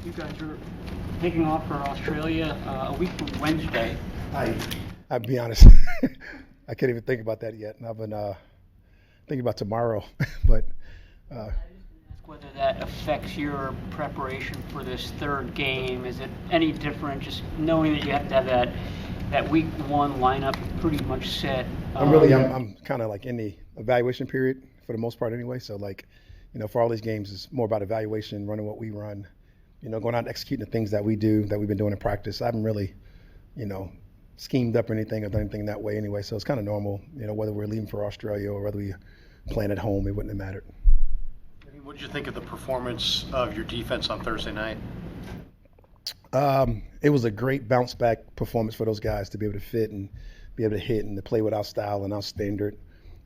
You guys are taking off for Australia a week from Wednesday. I'll be honest, I can't even think about that yet. And I've been thinking about tomorrow, but. Whether that affects your preparation for this third game. Is it any different just knowing that you have to have that week one lineup pretty much set? I'm kind of like in the evaluation period for the most part anyway. So for all these games, it's more about evaluation, running what we run, going out and executing the things that we do, that we've been doing in practice. I haven't really, schemed up or anything or done anything that way anyway. So it's kind of normal, whether we're leaving for Australia or whether we playing at home, it wouldn't have mattered. What did you think of the performance of your defense on Thursday night? It was a great bounce back performance for those guys to be able to fit and be able to hit and to play with our style and our standard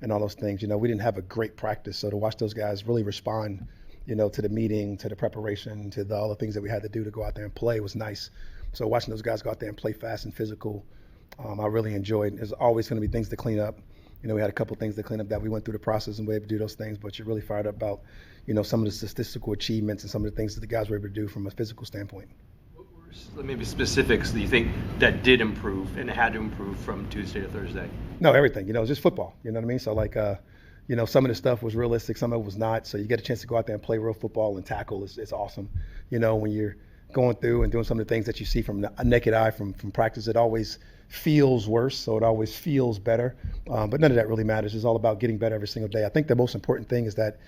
and all those things. We didn't have a great practice, so to watch those guys really respond, to the meeting, to the preparation, to all the things that we had to do to go out there and play was nice. So watching those guys go out there and play fast and physical, I really enjoyed. There's always going to be things to clean up. We had a couple things to clean up that we went through the process and were able to do those things, but you're really fired up about, some of the statistical achievements and some of the things that the guys were able to do from a physical standpoint. What were maybe specifics that you think that did improve and had to improve from Tuesday to Thursday? No, everything. It's just football. You know what I mean? So some of the stuff was realistic, some of it was not. So you get a chance to go out there and play real football and tackle. It's awesome. When you're going through and doing some of the things that you see from a naked eye from practice, it always feels worse, so it always feels better. But none of that really matters. It's all about getting better every single day. I think the most important thing is that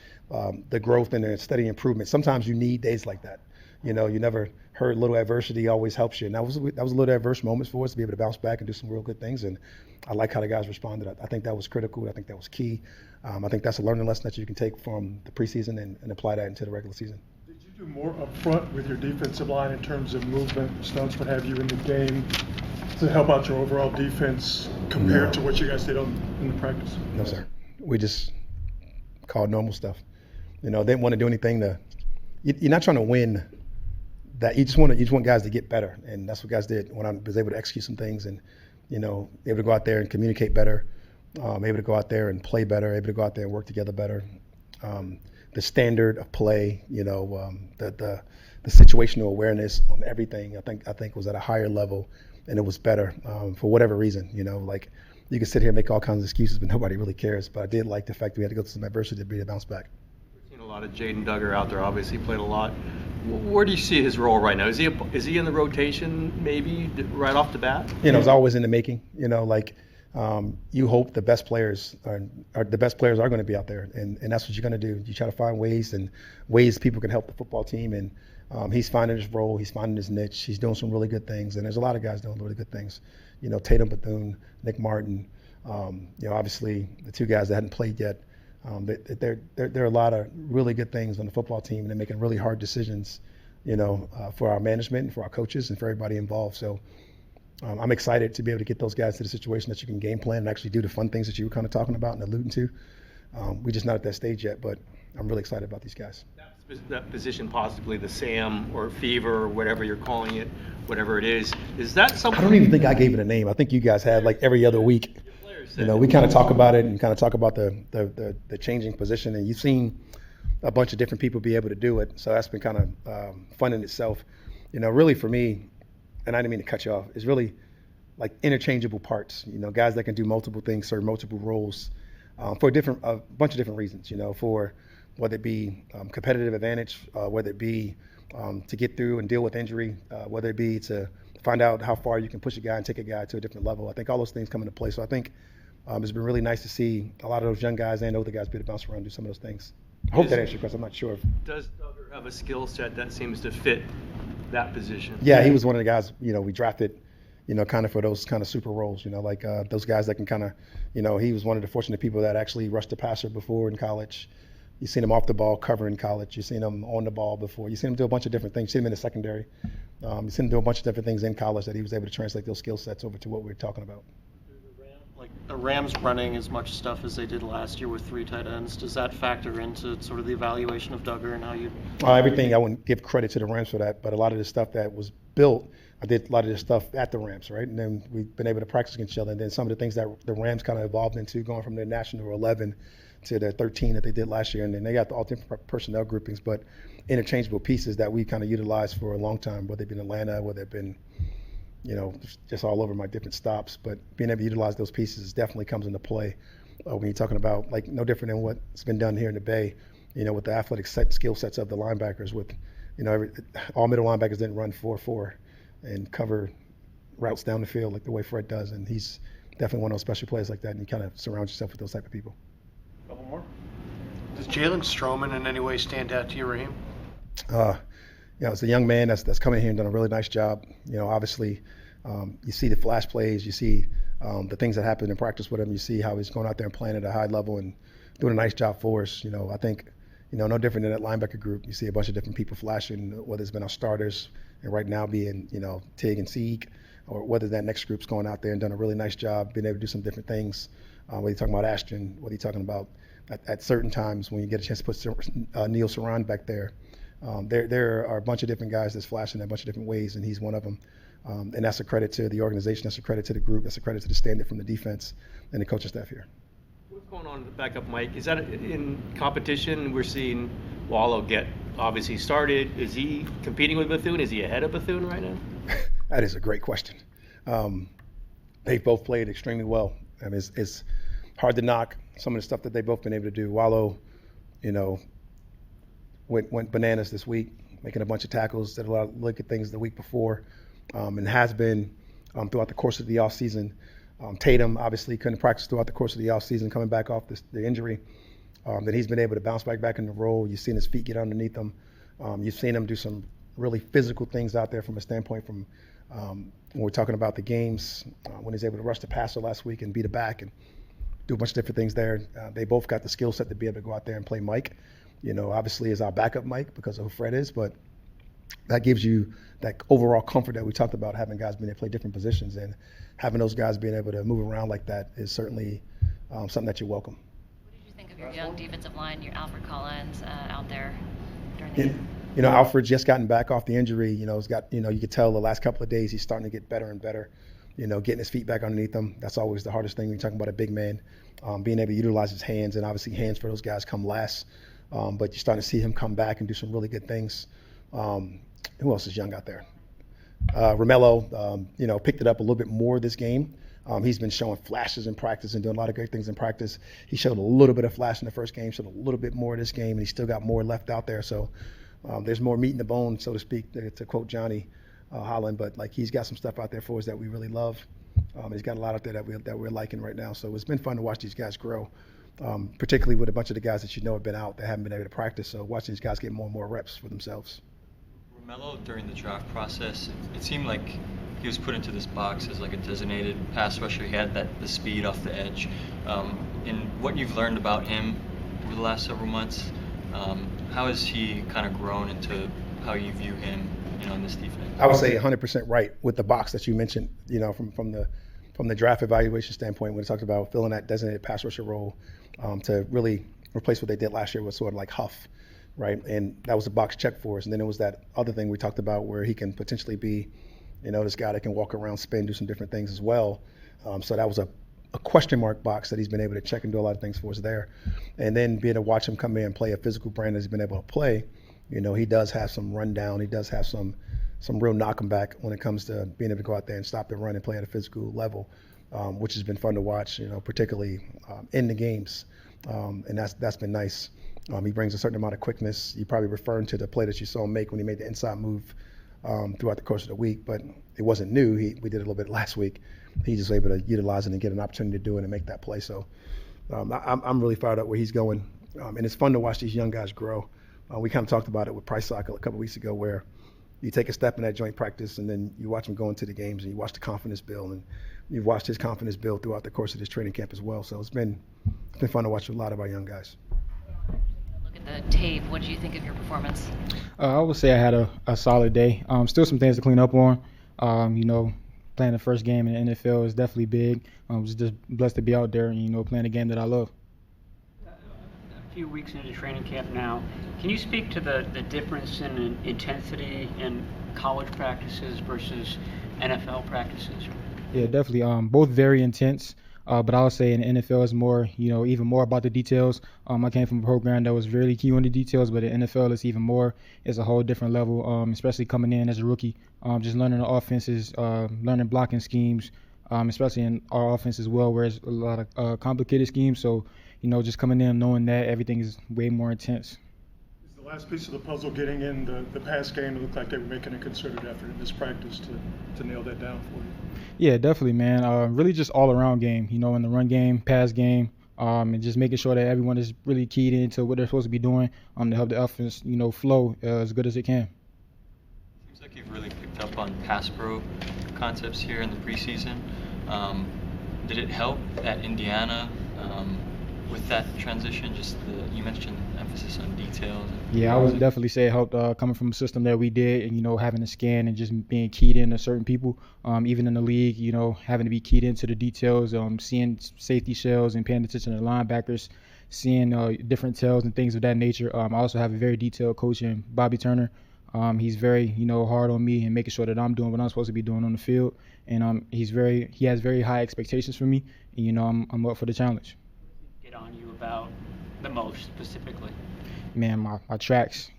the growth and the steady improvement. Sometimes you need days like that. You never heard little adversity always helps you. And that was a little adverse moments for us to be able to bounce back and do some real good things. And I like how the guys responded. I think that was critical. I think that was key. I think that's a learning lesson that you can take from the preseason and apply that into the regular season. Did you do more up front with your defensive line in terms of movement, stunts, what have you in the game to help out your overall defense compared to what you guys did in the practice? No, sir. We just called normal stuff. They didn't want to do anything you're not trying to win. That you just want guys to get better, and that's what guys did when I was able to execute some things and able to go out there and communicate better, able to go out there and play better, able to go out there and work together better. The standard of play, the situational awareness on everything, I think was at a higher level, and it was better for whatever reason. You can sit here and make all kinds of excuses, but nobody really cares. But I did like the fact that we had to go through some adversity to be able to bounce back. We've seen a lot of Jaden Dugger out there. Obviously, played a lot. Where do you see his role right now? Is he in the rotation maybe right off the bat? It's always in the making. You hope the best players are going to be out there, and that's what you're going to do. You try to find ways people can help the football team, and he's finding his role, he's finding his niche, he's doing some really good things, and there's a lot of guys doing really good things. Tatum Bethune, Nick Martin, obviously the two guys that hadn't played yet. There are a lot of really good things on the football team, and they're making really hard decisions, for our management and for our coaches and for everybody involved. So I'm excited to be able to get those guys to the situation that you can game plan and actually do the fun things that you were kind of talking about and alluding to. We're just not at that stage yet, but I'm really excited about these guys. That position, possibly the Sam or Fever or whatever you're calling it, whatever it is that something? I don't even think I gave it a name. I think you guys had like every other week. We kind of talk about it and kind of talk about the changing position, and you've seen a bunch of different people be able to do it. So that's been kind of fun in itself. Really for me, and I didn't mean to cut you off, is really like interchangeable parts. Guys that can do multiple things, serve multiple roles for a bunch of different reasons. For whether it be competitive advantage, whether it be to get through and deal with injury, whether it be to find out how far you can push a guy and take a guy to a different level. I think all those things come into play. So I think it's been really nice to see a lot of those young guys and older guys be able to bounce around and do some of those things. I hope that answers your question. I'm not sure. Does Dugger have a skill set that seems to fit that position? Yeah, he was one of the guys, we drafted, kind of for those kind of super roles, those guys that can kind of, he was one of the fortunate people that actually rushed the passer before in college. You've seen him off the ball cover in college. You've seen him on the ball before. You've seen him do a bunch of different things. You've seen him in the secondary. You've seen him do a bunch of different things in college that he was able to translate those skill sets over to what we were talking about. Like the Rams running as much stuff as they did last year with 3 tight ends, does that factor into sort of the evaluation of Dugger and how you? Everything, I wouldn't give credit to the Rams for that, but a lot of the stuff that was built, I did a lot of this stuff at the Rams, right? And then we've been able to practice against each other. And then some of the things that the Rams kind of evolved into, going from their national 11 to their 13 that they did last year. And then they got all different personnel groupings. But interchangeable pieces that we kind of utilized for a long time, whether it be in Atlanta, whether it been, just all over my different stops. But being able to utilize those pieces definitely comes into play when you're talking about, like, no different than what's been done here in the Bay, with the athletic skill sets of the linebackers. With, all middle linebackers didn't run 4-4 and cover routes down the field like the way Fred does. And he's definitely one of those special players like that, and you kind of surround yourself with those type of people. Couple more. Does Jalen Stroman in any way stand out to you, Raheem? It's a young man that's come in here and done a really nice job. Obviously, you see the flash plays, you see the things that happen in practice with him, you see how he's going out there and playing at a high level and doing a nice job for us. I think, no different than that linebacker group. You see a bunch of different people flashing, whether it's been our starters and right now being, Tig and Sieg, or whether that next group's going out there and done a really nice job being able to do some different things. Whether you're talking about Ashton, whether you're talking about at certain times when you get a chance to put Neil Saran back there. There are a bunch of different guys that's flashing in a bunch of different ways, and he's one of them. And that's a credit to the organization, that's a credit to the group, that's a credit to the standard from the defense and the coaching staff here. What's going on with the backup Mike? Is that in competition? We're seeing Wallow get obviously started. Is he competing with Bethune? Is he ahead of Bethune right now? That is a great question. They've both played extremely well. I mean, it's hard to knock some of the stuff that they've both been able to do. Wallow, went bananas this week, making a bunch of tackles, did a lot of look at things the week before, and has been throughout the course of the offseason. Tatum obviously couldn't practice throughout the course of the offseason, coming back off the injury. That he's been able to bounce back in the role. You've seen his feet get underneath him. You've seen him do some really physical things out there from a standpoint from when we're talking about the games, when he's able to rush the passer last week and beat it back and do a bunch of different things there. They both got the skill set to be able to go out there and play Mike. Obviously is our backup Mike because of who Fred is, but that gives you that overall comfort that we talked about, having guys being able to play different positions, and having those guys being able to move around like that is certainly something that you welcome. What did you think of your young defensive line, your Alfred Collins out there during the game? Alfred's just gotten back off the injury. He's got, you could tell the last couple of days he's starting to get better and better. Getting his feet back underneath him. That's always the hardest thing when you're talking about a big man. Being able to utilize his hands, and obviously hands for those guys come last. But you're starting to see him come back and do some really good things. Who else is young out there? Romello, picked it up a little bit more this game. He's been showing flashes in practice and doing a lot of great things in practice. He showed a little bit of flash in the first game, showed a little bit more this game, and he's still got more left out there. So there's more meat in the bone, so to speak, to quote Johnny Holland. But he's got some stuff out there for us that we really love. He's got a lot out there that we're liking right now. So it's been fun to watch these guys grow, particularly with a bunch of the guys that have been out that haven't been able to practice. So watching these guys get more and more reps for themselves. Romello, during the draft process, it seemed like he was put into this box as like a designated pass rusher. He had the speed off the edge. In what you've learned about him over the last several months, how has he kind of grown into how you view him, in this defense? I would say 100% right with the box that you mentioned, from the draft evaluation standpoint, when it talked about filling that designated pass rusher role to really replace what they did last year with sort of like Huff. Right, and that was a box check for us. And then it was that other thing we talked about where he can potentially be, this guy that can walk around, spin, do some different things as well. So that was a question mark box that he's been able to check and do a lot of things for us there. And then being able to watch him come in and play a physical brand that he's been able to play, he does have some rundown. He does have some real knock him back when it comes to being able to go out there and stop the run and play at a physical level, which has been fun to watch, particularly in the games. And that's been nice. He brings a certain amount of quickness. You're probably referring to the play that you saw him make when he made the inside move throughout the course of the week, but it wasn't new. We did it a little bit last week. He's just able to utilize it and get an opportunity to do it and make that play. So I'm really fired up where he's going. And it's fun to watch these young guys grow. We kind of talked about it with Price Cycle a couple weeks ago, where you take a step in that joint practice and then you watch him go into the games and you watch the confidence build, and you've watched his confidence build throughout the course of this training camp as well. So it's been fun to watch a lot of our young guys. The tape, what did you think of your performance? I would say I had a solid day. Still some things to clean up on. Playing the first game in the NFL is definitely big. I was just blessed to be out there and, playing a game that I love. A few weeks into training camp now, can you speak to the difference in intensity in college practices versus NFL practices? Yeah, definitely. Both very intense. But I would say in the NFL it's more, even more about the details. I came from a program that was really key on the details, but in the NFL it's even more. It's a whole different level, especially coming in as a rookie. Just learning the offenses, learning blocking schemes, especially in our offense as well, where it's a lot of complicated schemes. So, just coming in knowing that everything is way more intense. Is the last piece of the puzzle getting in the pass game? It looked like they were making a concerted effort in this practice to nail that down for you. Yeah, definitely, man. Really just all around game, in the run game, pass game, and just making sure that everyone is really keyed into what they're supposed to be doing to help the offense, flow as good as it can. Seems like you've really picked up on pass pro concepts here in the preseason. Did it help at Indiana with that transition? You mentioned emphasis on details. Yeah, I would definitely say it helped coming from a system that we did, and having to scan and just being keyed into certain people, even in the league, having to be keyed into the details, seeing safety shells and paying attention to the linebackers, seeing different tells and things of that nature. I also have a very detailed coach in Bobby Turner. He's very, hard on me and making sure that I'm doing what I'm supposed to be doing on the field. And he has very high expectations for me, and I'm up for the challenge. Get on you about the most specifically? Man, my tracks,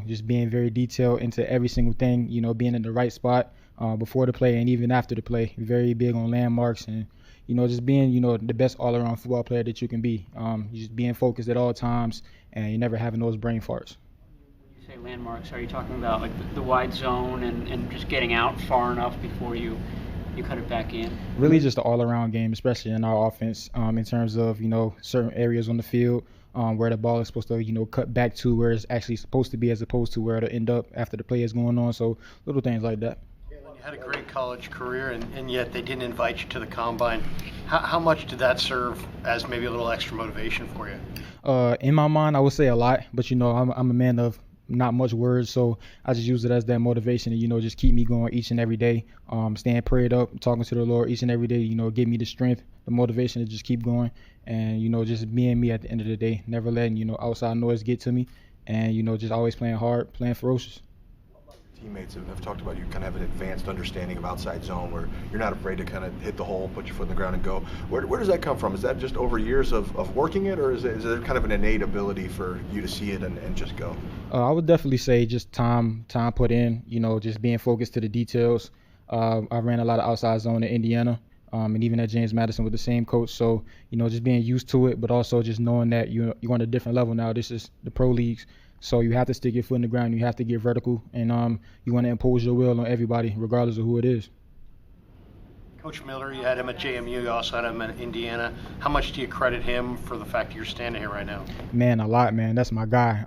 just being very detailed into every single thing, being in the right spot before the play and even after the play. Very big on landmarks and, just being, the best all-around football player that you can be. Just being focused at all times and you never having those brain farts. When you say landmarks, are you talking about like the wide zone and just getting out far enough before you cut it back in? Really just the all-around game, especially in our offense, in terms of, certain areas on the field. Where the ball is supposed to, cut back to where it's actually supposed to be as opposed to where it'll end up after the play is going on. So little things like that. You had a great college career, and yet they didn't invite you to the combine. How much did that serve as maybe a little extra motivation for you? In my mind, I would say a lot, but, I'm a man of not much words, so I just use it as that motivation to, just keep me going each and every day, staying prayed up, talking to the Lord each and every day, give me the strength, the motivation to just keep going, and, just being me at the end of the day, never letting, outside noise get to me, and, just always playing hard, playing ferocious. Teammates have talked about you kind of have an advanced understanding of outside zone where you're not afraid to kind of hit the hole, put your foot in the ground and go. Where does that come from? Is that just over years of working it, or is there kind of an innate ability for you to see it and just go? I would definitely say just time put in, just being focused to the details. I ran a lot of outside zone in Indiana, and even at James Madison with the same coach. So, just being used to it, but also just knowing that you're on a different level now. This is the pro leagues. So you have to stick your foot in the ground. You have to get vertical, and you want to impose your will on everybody, regardless of who it is. Coach Miller, you had him at JMU, you also had him at Indiana. How much do you credit him for the fact that you're standing here right now? Man, a lot, man. That's my guy.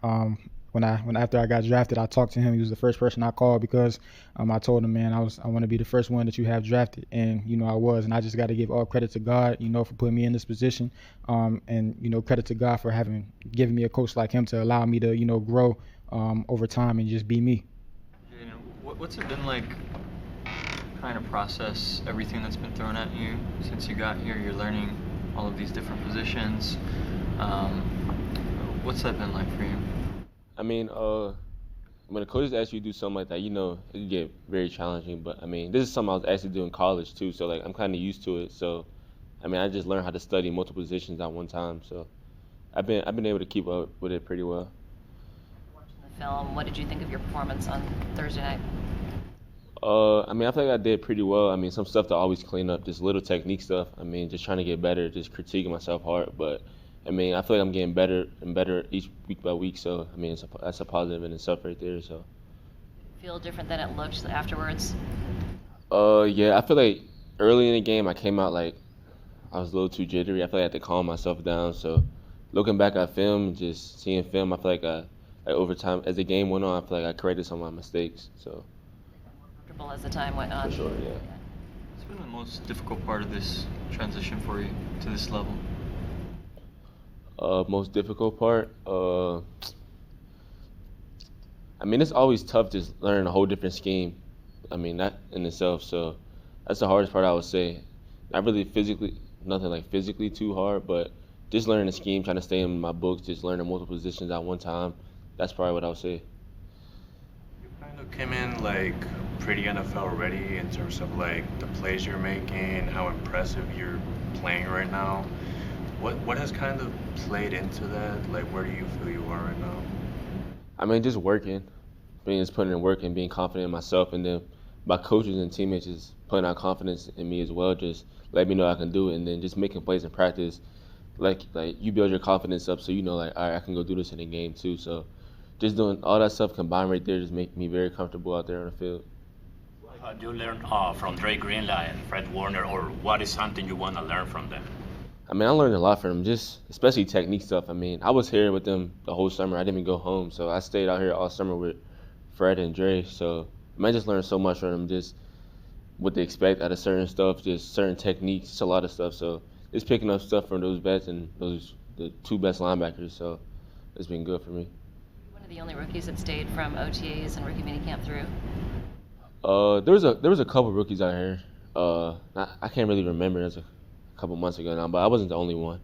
After I got drafted, I talked to him. He was the first person I called because I told him, man, I want to be the first one that you have drafted, and I was, and I just got to give all credit to God, for putting me in this position, and credit to God for giving me a coach like him to allow me to grow over time and just be me. What's it been like trying to process everything that's been thrown at you since you got here? You're learning all of these different positions. What's that been like for you? I mean, when the coaches ask you to do something like that, it can get very challenging. But, I mean, this is something I was actually doing in college, too. So, I'm kind of used to it. So, I mean, I just learned how to study multiple positions at one time. So, I've been able to keep up with it pretty well. Watching the film, what did you think of your performance on Thursday night? I mean, I feel like I did pretty well. I mean, some stuff to always clean up, just little technique stuff. I mean, just trying to get better, just critiquing myself hard. But, I mean, I feel like I'm getting better and better each week by week. So, I mean, that's a positive in itself right there. So. Feel different than it looked afterwards? Yeah, I feel like early in the game I came out like I was a little too jittery. I feel like I had to calm myself down. So, looking back at film, just seeing film, I feel like over time, as the game went on, I feel like I corrected some of my mistakes. So. Comfortable as the time went on. For sure, yeah. What's been the most difficult part of this transition for you to this level? Most difficult part? I mean, it's always tough just learning a whole different scheme. I mean, that in itself. So that's the hardest part, I would say. Not really nothing like physically too hard, but just learning the scheme, trying to stay in my books, just learning multiple positions at one time. That's probably what I would say. You plan Came in like pretty NFL ready in terms of like the plays you're making, how impressive you're playing right now. What has kind of played into that? Like, where do you feel you are right now? I mean, just working, just putting in work and being confident in myself, and then my coaches and teammates just putting out confidence in me as well. Just let me know I can do it, and then just making plays in practice. Like you build your confidence up, so you know like all right, I can go do this in the game too. So just doing all that stuff combined right there just make me very comfortable out there on the field. Do you learn from Dre Greenlaw and Fred Warner, or what is something you want to learn from them? I mean, I learned a lot from them, just especially technique stuff. I mean, I was here with them the whole summer. I didn't even go home, so I stayed out here all summer with Fred and Dre. So I mean, I just learned so much from them, just what they expect out of certain stuff, just certain techniques, just a lot of stuff. So just picking up stuff from those vets and the two best linebackers. So it's been good for me. One of the only rookies that stayed from OTAs and rookie minicamp through. There was a couple rookies out here. I can't really remember. It was a couple months ago now, but I wasn't the only one.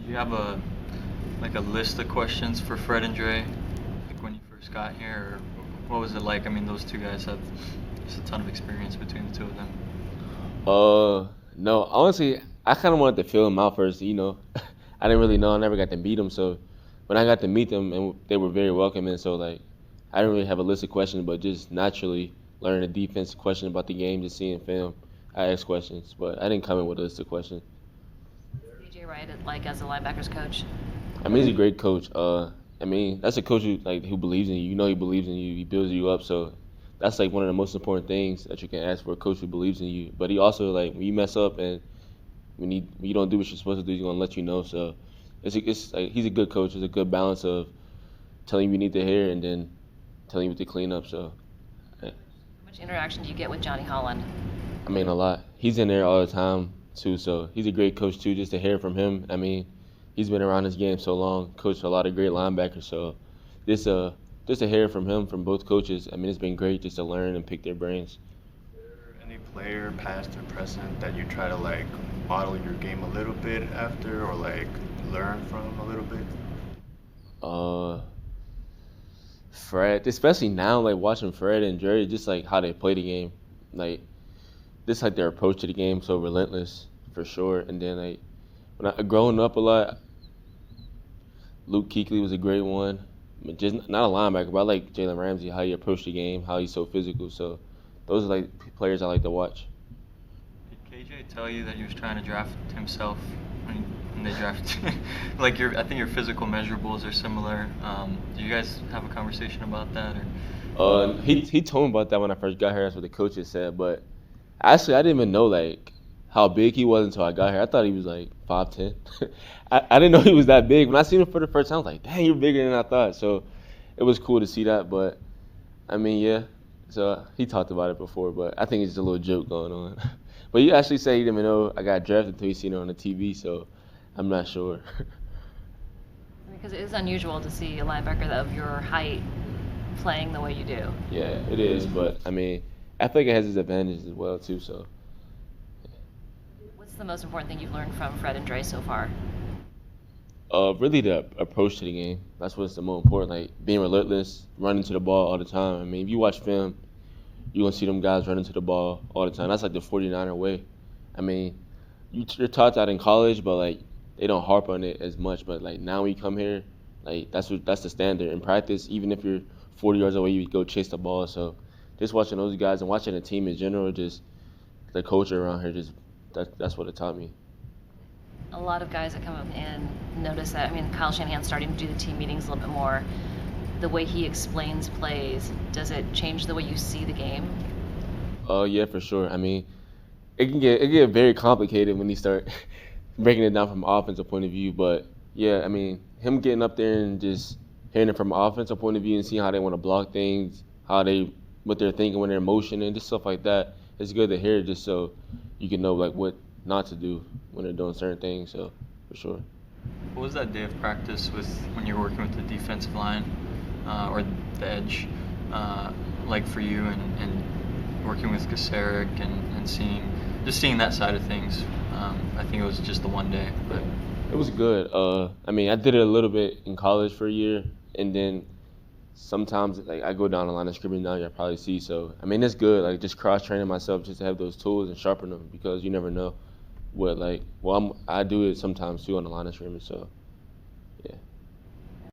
Do you have a list of questions for Fred and Dre, like when you first got here, or what was it like? I mean, those two guys have just a ton of experience between the two of them. No, honestly, I kind of wanted to feel them out first. You know, I didn't really know. I never got to meet them, so when I got to meet them, and they were very welcoming. So like, I didn't really have a list of questions, but just naturally learning the defense, question about the game, just seeing film. I asked questions, but I didn't come in with a list of questions. DJ Wright, like as a linebackers coach? I mean, he's a great coach. I mean, that's a coach who believes in you. You know he believes in you. He builds you up. So that's like one of the most important things that you can ask for a coach who believes in you. But he also like when you mess up and when you don't do what you're supposed to do, he's gonna let you know. So it's like he's a good coach. It's a good balance of telling you need to hear and then telling you what to clean up. So. Yeah. How much interaction do you get with Johnny Holland? I mean, a lot. He's in there all the time, too, so he's a great coach, too, just to hear from him. I mean, he's been around this game so long, coached a lot of great linebackers, so just to hear from him, from both coaches, I mean, it's been great just to learn and pick their brains. Is there any player, past or present, that you try to, like, model your game a little bit after or, like, learn from a little bit? Fred, especially now, like, watching Fred and Jerry, just, like, how they play the game. Like, just like their approach to the game, so relentless for sure. And then like when I growing up a lot, Luke Kuechly was a great one. I mean, just not a linebacker, but I like Jalen Ramsey, how he approached the game, how he's so physical. So those are like players I like to watch. Did KJ tell you that he was trying to draft himself when they drafted? Like I think your physical measurables are similar. Do you guys have a conversation about that? Or? He told me about that when I first got here. That's what the coaches said, but. Actually, I didn't even know like how big he was until I got here. I thought he was like 5'10". I didn't know he was that big. When I seen him for the first time, I was like, "Dang, you're bigger than I thought." So it was cool to see that. But I mean, yeah. So he talked about it before, but I think it's just a little joke going on. But you actually say he didn't even know I got drafted until he seen it on the TV. So I'm not sure. Because it is unusual to see a linebacker of your height playing the way you do. Yeah, it is. But I mean. I think it has its advantages as well too. So, yeah. What's the most important thing you've learned from Fred and Dre so far? Really the approach to the game. That's what's the most important. Like being relentless, running to the ball all the time. I mean, if you watch film, you're gonna see them guys running to the ball all the time. That's like the 49er way. I mean, you're taught that in college, but like they don't harp on it as much. But like now when you come here, like that's the standard in practice. Even if you're 40 yards away, you go chase the ball. So. Just watching those guys and watching the team in general, just the culture around here, that's what it taught me. A lot of guys that come up and notice that. I mean, Kyle Shanahan's starting to do the team meetings a little bit more. The way he explains plays, does it change the way you see the game? Yeah, for sure. I mean, it can get very complicated when you start breaking it down from an offensive point of view. But yeah, I mean, him getting up there and just hearing it from an offensive point of view and seeing how they want to block things, what they're thinking when they're in motion and just stuff like that. It's good to hear just so you can know like what not to do when they're doing certain things. So for sure. What was that day of practice when you're working with the defensive line or the edge like for you and working with Kasaric and seeing that side of things? I think it was just the one day, but it was good. I mean, I did it a little bit in college for a year, and then sometimes like I go down the line of scrimmage now, you'll probably see. So I mean, it's good. Like just cross training myself just to have those tools and sharpen them because you never know what I do it sometimes too on the line of scrimmage. So